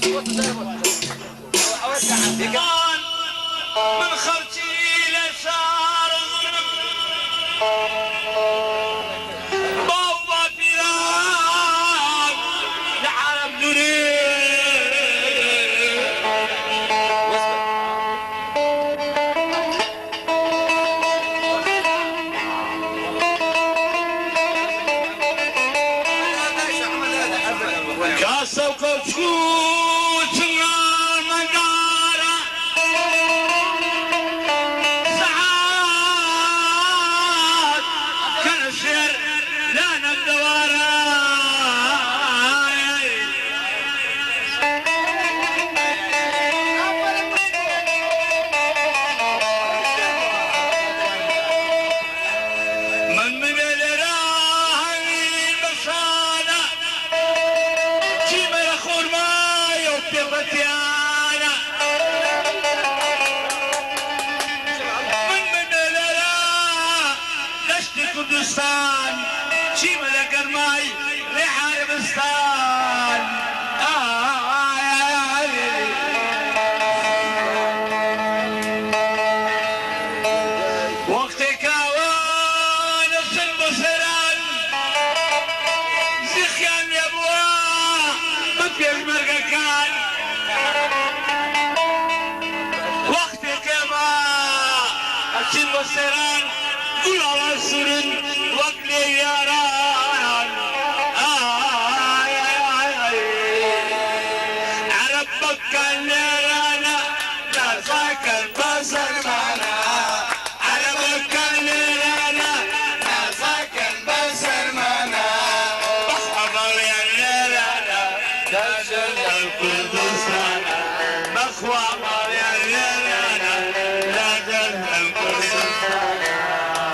من خرجي لشار بابا بلاد لعالم دوني كاسة وكتكوت المنارة ساعات كان الشعر لنا الدوارة من الراهي بشانة كيما يخور ماي وبيضتيانا من الراه لشت كردستان كيما لقر ماي لحاربستان وقت كاوان السنبسران زخيان يبوا مفيش مرقكان وقت كما السنبسران قول على السرن وقلي يا ران عربك كان لنا لا ساكن بسر معنا عربك كان لنا لا ساكن بسر معنا بحضر يا لنا تجد القدس لنا مخوى